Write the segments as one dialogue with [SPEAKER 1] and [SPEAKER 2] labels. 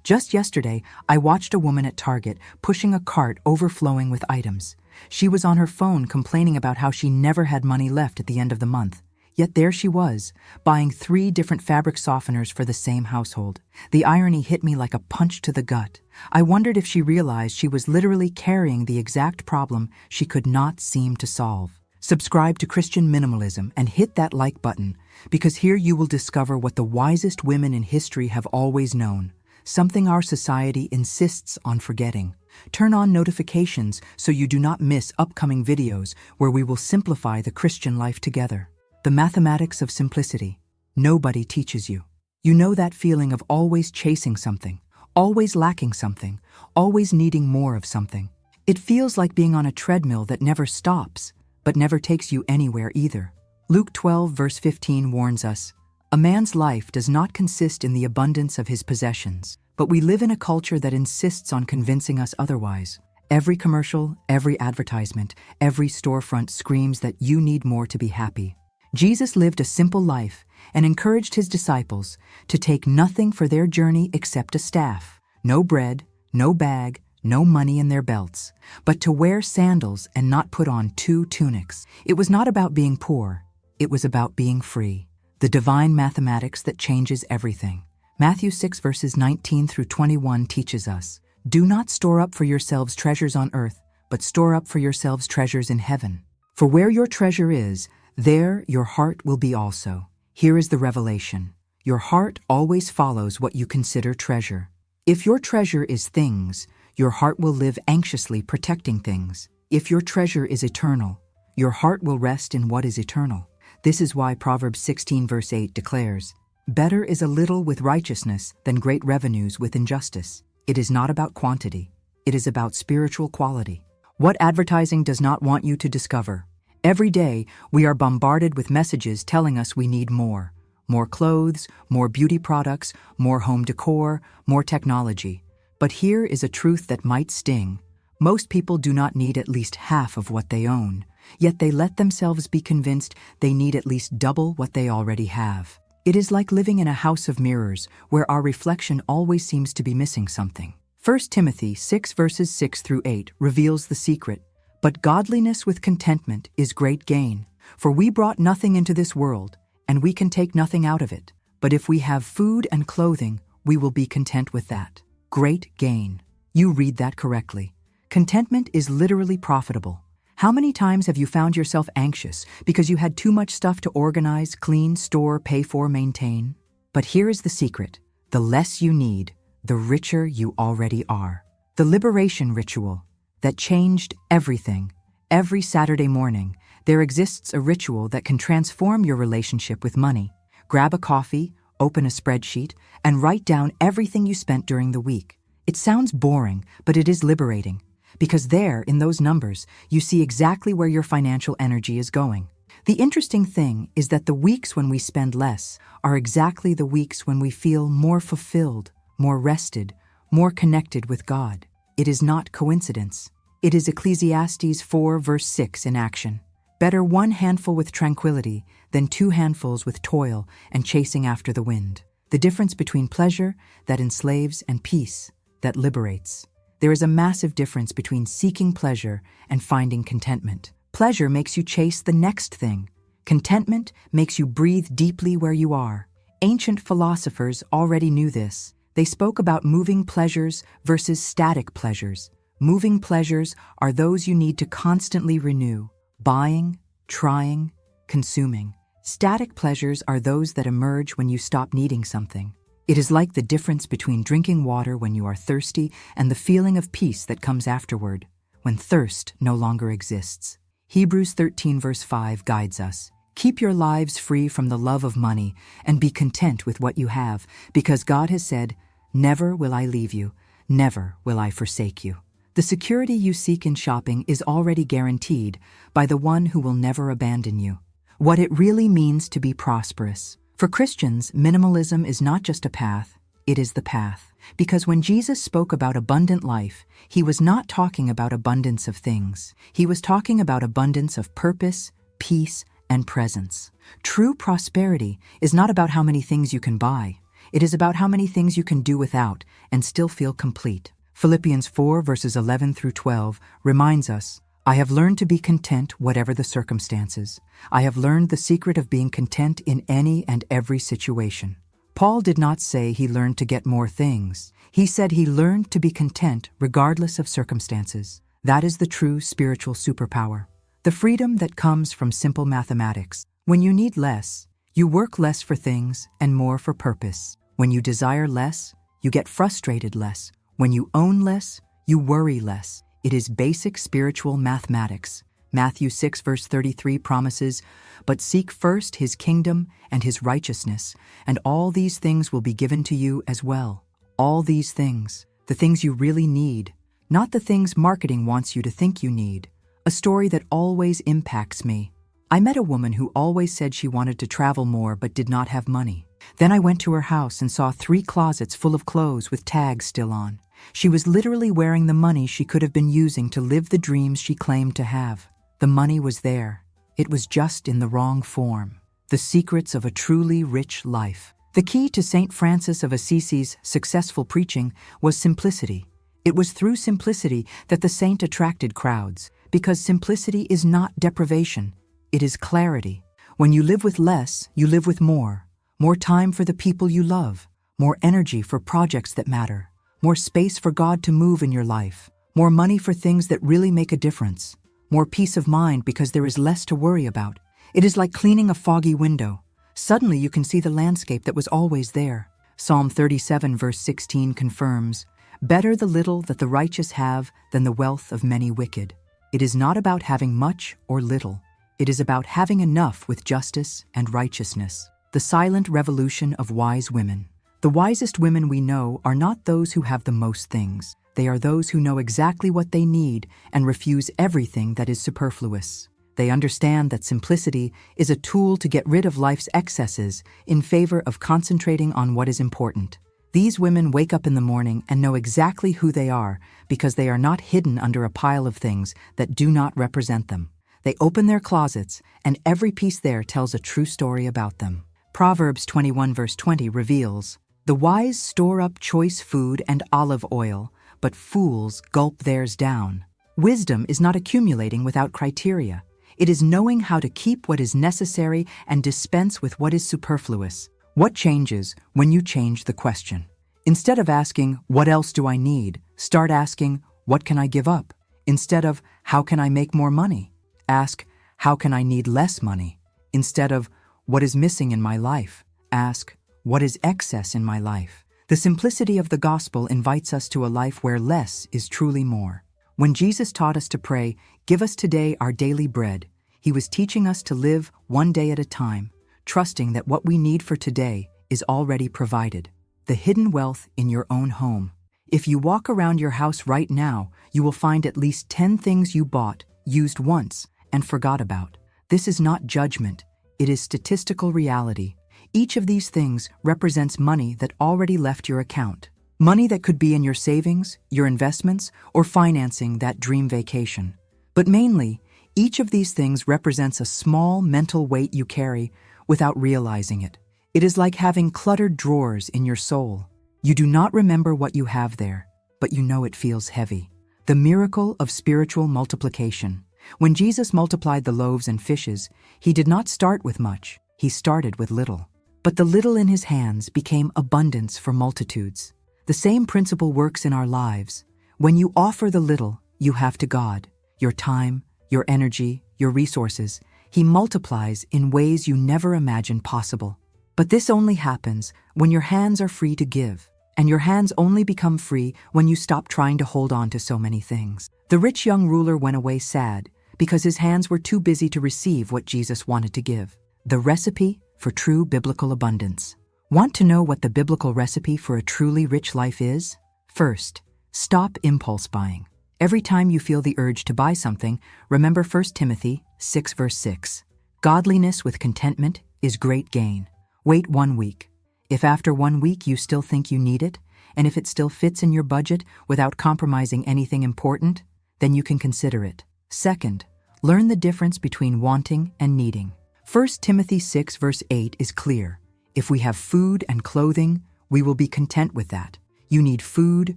[SPEAKER 1] Just yesterday, I watched a woman at Target pushing a cart overflowing with items. She was on her phone complaining about how she never had money left at the end of the month. Yet there she was, buying 3 different fabric softeners for the same household. The irony hit me like a punch to the gut. I wondered if she realized she was literally carrying the exact problem she could not seem to solve. Subscribe to Christian Minimalism and hit that like button, because here you will discover what the wisest women in history have always known, something our society insists on forgetting. Turn on notifications so you do not miss upcoming videos where we will simplify the Christian life together. The mathematics of simplicity. Nobody teaches you. You know that feeling of always chasing something, always lacking something, always needing more of something. It feels like being on a treadmill that never stops, but never takes you anywhere either. Luke 12 verse 15 warns us, "A man's life does not consist in the abundance of his possessions," but we live in a culture that insists on convincing us otherwise. Every commercial, every advertisement, every storefront screams that you need more to be happy. Jesus lived a simple life and encouraged his disciples to take nothing for their journey except a staff, no bread, no bag, no money in their belts, but to wear sandals and not put on 2 tunics. It was not about being poor, it was about being free. The divine mathematics that changes everything. Matthew 6 verses 19 through 21 teaches us, "Do not store up for yourselves treasures on earth, but store up for yourselves treasures in heaven. For where your treasure is, there your heart will be also." Here is the revelation. Your heart always follows what you consider treasure. If your treasure is things, your heart will live anxiously protecting things. If your treasure is eternal, your heart will rest in what is eternal. This is why Proverbs 16 verse 8 declares, "Better is a little with righteousness than great revenues with injustice." It is not about quantity. It is about spiritual quality. What advertising does not want you to discover? Every day, we are bombarded with messages telling us we need more. More clothes, more beauty products, more home decor, more technology. But here is a truth that might sting. Most people do not need at least half of what they own, yet they let themselves be convinced they need at least double what they already have. It is like living in a house of mirrors where our reflection always seems to be missing something. 1 Timothy 6 verses 6 through 8 reveals the secret. "But godliness with contentment is great gain. For we brought nothing into this world, and we can take nothing out of it. But if we have food and clothing, we will be content with that." Great gain. You read that correctly. Contentment is literally profitable. How many times have you found yourself anxious because you had too much stuff to organize, clean, store, pay for, maintain? But here is the secret. The less you need, the richer you already are. The liberation ritual that changed everything. Every Saturday morning, there exists a ritual that can transform your relationship with money. Grab a coffee, open a spreadsheet, and write down everything you spent during the week. It sounds boring, but it is liberating. Because there, in those numbers, you see exactly where your financial energy is going. The interesting thing is that the weeks when we spend less are exactly the weeks when we feel more fulfilled, more rested, more connected with God. It is not coincidence. It is Ecclesiastes 4 verse 6 in action. "Better 1 handful with tranquility than 2 handfuls with toil and chasing after the wind." The difference between pleasure that enslaves and peace that liberates. There is a massive difference between seeking pleasure and finding contentment. Pleasure makes you chase the next thing. Contentment makes you breathe deeply where you are. Ancient philosophers already knew this. They spoke about moving pleasures versus static pleasures. Moving pleasures are those you need to constantly renew, buying, trying, consuming. Static pleasures are those that emerge when you stop needing something. It is like the difference between drinking water when you are thirsty and the feeling of peace that comes afterward, when thirst no longer exists. Hebrews 13 verse 5 guides us. "Keep your lives free from the love of money and be content with what you have, because God has said, 'Never will I leave you, never will I forsake you.'" The security you seek in shopping is already guaranteed by the one who will never abandon you. What it really means to be prosperous. For Christians, minimalism is not just a path, it is the path. Because when Jesus spoke about abundant life, he was not talking about abundance of things. He was talking about abundance of purpose, peace, and presence. True prosperity is not about how many things you can buy. It is about how many things you can do without and still feel complete. Philippians 4 verses 11 through 12 reminds us, I have learned to be content whatever the circumstances. I have learned the secret of being content in any and every situation. Paul did not say he learned to get more things. He said he learned to be content regardless of circumstances. That is the true spiritual superpower. The freedom that comes from simple mathematics. When you need less, you work less for things and more for purpose. When you desire less, you get frustrated less. When you own less, you worry less. It is basic spiritual mathematics. Matthew 6 verse 33 promises, but seek first his kingdom and his righteousness, and all these things will be given to you as well. All these things, the things you really need, not the things marketing wants you to think you need. A story that always impacts me. I met a woman who always said she wanted to travel more but did not have money. Then I went to her house and saw 3 closets full of clothes with tags still on. She was literally wearing the money she could have been using to live the dreams she claimed to have. The money was there. It was just in the wrong form. The secrets of a truly rich life. The key to St. Francis of Assisi's successful preaching was simplicity. It was through simplicity that the saint attracted crowds, because simplicity is not deprivation. It is clarity. When you live with less, you live with more. More time for the people you love. More energy for projects that matter. More space for God to move in your life. More money for things that really make a difference. More peace of mind because there is less to worry about. It is like cleaning a foggy window. Suddenly you can see the landscape that was always there. Psalm 37 verse 16 confirms, better the little that the righteous have than the wealth of many wicked. It is not about having much or little. It is about having enough with justice and righteousness. The silent revolution of wise women. The wisest women we know are not those who have the most things. They are those who know exactly what they need and refuse everything that is superfluous. They understand that simplicity is a tool to get rid of life's excesses in favor of concentrating on what is important. These women wake up in the morning and know exactly who they are because they are not hidden under a pile of things that do not represent them. They open their closets, and every piece there tells a true story about them. Proverbs 21 verse 20 reveals, the wise store up choice food and olive oil, but fools gulp theirs down. Wisdom is not accumulating without criteria. It is knowing how to keep what is necessary and dispense with what is superfluous. What changes when you change the question? Instead of asking, what else do I need? Start asking, what can I give up? Instead of, how can I make more money? Ask, how can I need less money? Instead of, what is missing in my life? Ask, what is excess in my life? The simplicity of the gospel invites us to a life where less is truly more. When Jesus taught us to pray, give us today our daily bread, he was teaching us to live one day at a time, trusting that what we need for today is already provided. The hidden wealth in your own home. If you walk around your house right now, you will find at least 10 things you bought, used once, and forgot about. This is not judgment, it is statistical reality. Each of these things represents money that already left your account. Money that could be in your savings, your investments, or financing that dream vacation. But mainly, each of these things represents a small mental weight you carry without realizing it. It is like having cluttered drawers in your soul. You do not remember what you have there, but you know it feels heavy. The miracle of spiritual multiplication. When Jesus multiplied the loaves and fishes, he did not start with much, he started with little. But the little in his hands became abundance for multitudes. The same principle works in our lives. When you offer the little you have to God, your time, your energy, your resources, he multiplies in ways you never imagined possible. But this only happens when your hands are free to give, and your hands only become free when you stop trying to hold on to so many things. The rich young ruler went away sad because his hands were too busy to receive what Jesus wanted to give. The recipe for true biblical abundance. Want to know what the biblical recipe for a truly rich life is? First, stop impulse buying. Every time you feel the urge to buy something, remember 1 Timothy 6 verse 6. Godliness with contentment is great gain. Wait 1 week. If after 1 week you still think you need it, and if it still fits in your budget without compromising anything important, then you can consider it. Second, learn the difference between wanting and needing. 1 Timothy 6 verse 8 is clear. If we have food and clothing, We will be content with that. You need food,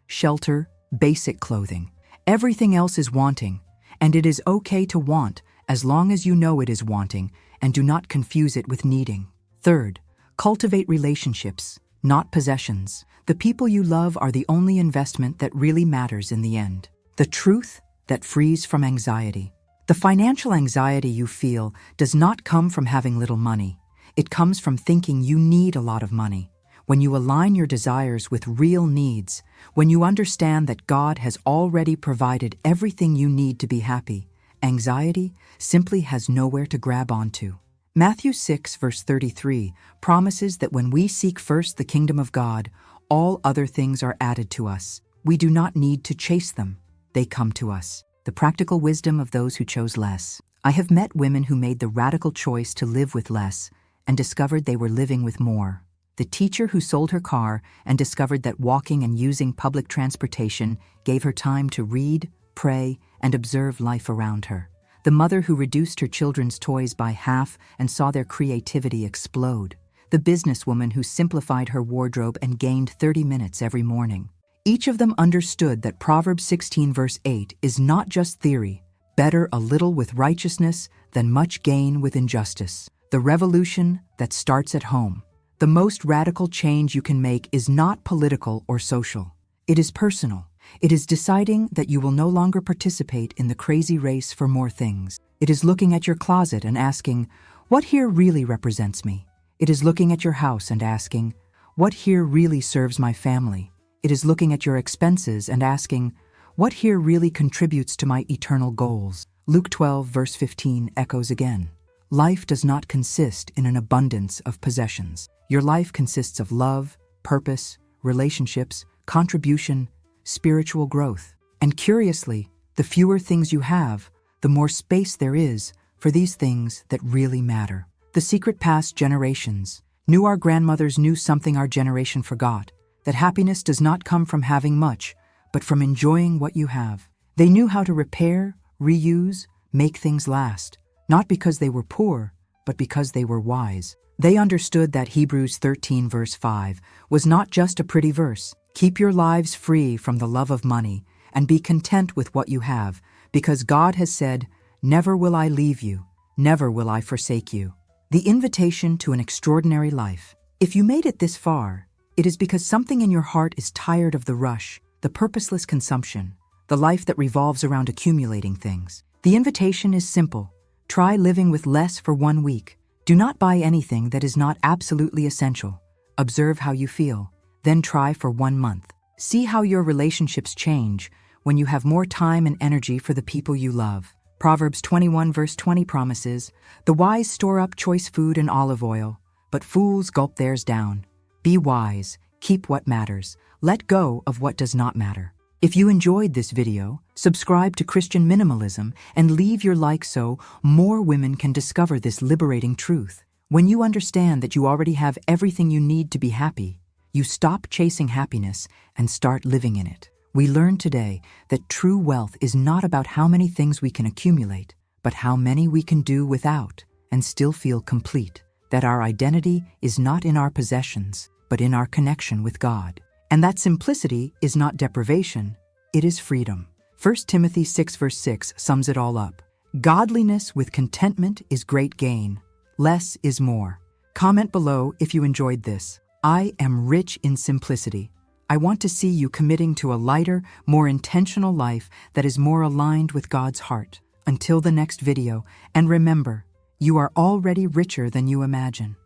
[SPEAKER 1] shelter, basic clothing. Everything else is wanting, and it is okay to want as long as you know it is wanting and do not confuse it with needing. Third, cultivate relationships, not possessions. The people you love are the only investment that really matters in the end. The truth that frees from anxiety. The financial anxiety you feel does not come from having little money. It comes from thinking you need a lot of money. When you align your desires with real needs, when you understand that God has already provided everything you need to be happy, anxiety simply has nowhere to grab onto. Matthew 6, verse 33 promises that when we seek first the kingdom of God, all other things are added to us. We do not need to chase them. They come to us. The practical wisdom of those who chose less. I have met women who made the radical choice to live with less and discovered they were living with more. The teacher who sold her car and discovered that walking and using public transportation gave her time to read, pray, and observe life around her. The mother who reduced her children's toys by half and saw their creativity explode. The businesswoman who simplified her wardrobe and gained 30 minutes every morning. Each of them understood that Proverbs 16 verse 8 is not just theory, better a little with righteousness than much gain with injustice. The revolution that starts at home. The most radical change you can make is not political or social. It is personal. It is deciding that you will no longer participate in the crazy race for more things. It is looking at your closet and asking, what here really represents me? It is looking at your house and asking, what here really serves my family? It is looking at your expenses and asking, what here really contributes to my eternal goals? Luke 12, verse 15 echoes again. Life does not consist in an abundance of possessions. Your life consists of love, purpose, relationships, contribution, spiritual growth. And curiously, the fewer things you have, the more space there is for these things that really matter. The secret past generations knew our grandmothers knew something our generation forgot, that happiness does not come from having much, but from enjoying what you have. They knew how to repair, reuse, make things last, not because they were poor, but because they were wise. They understood that Hebrews 13 verse 5 was not just a pretty verse. Keep your lives free from the love of money and be content with what you have, because God has said, never will I leave you, never will I forsake you. The invitation to an extraordinary life. If you made it this far, it is because something in your heart is tired of the rush, the purposeless consumption, the life that revolves around accumulating things. The invitation is simple. Try living with less for 1 week. Do not buy anything that is not absolutely essential. Observe how you feel. Then try for 1 month. See how your relationships change when you have more time and energy for the people you love. Proverbs 21 verse 20 promises, the wise store up choice food and olive oil, but fools gulp theirs down. Be wise, keep what matters, let go of what does not matter. If you enjoyed this video, subscribe to Christian Minimalism and leave your like so more women can discover this liberating truth. When you understand that you already have everything you need to be happy, you stop chasing happiness and start living in it. We learned today that true wealth is not about how many things we can accumulate, but how many we can do without and still feel complete. That our identity is not in our possessions, but in our connection with God. And that simplicity is not deprivation, it is freedom. 1 Timothy 6 verse 6 sums it all up. Godliness with contentment is great gain. Less is more. Comment below if you enjoyed this. I am rich in simplicity. I want to see you committing to a lighter, more intentional life that is more aligned with God's heart. Until the next video, and remember, you are already richer than you imagine.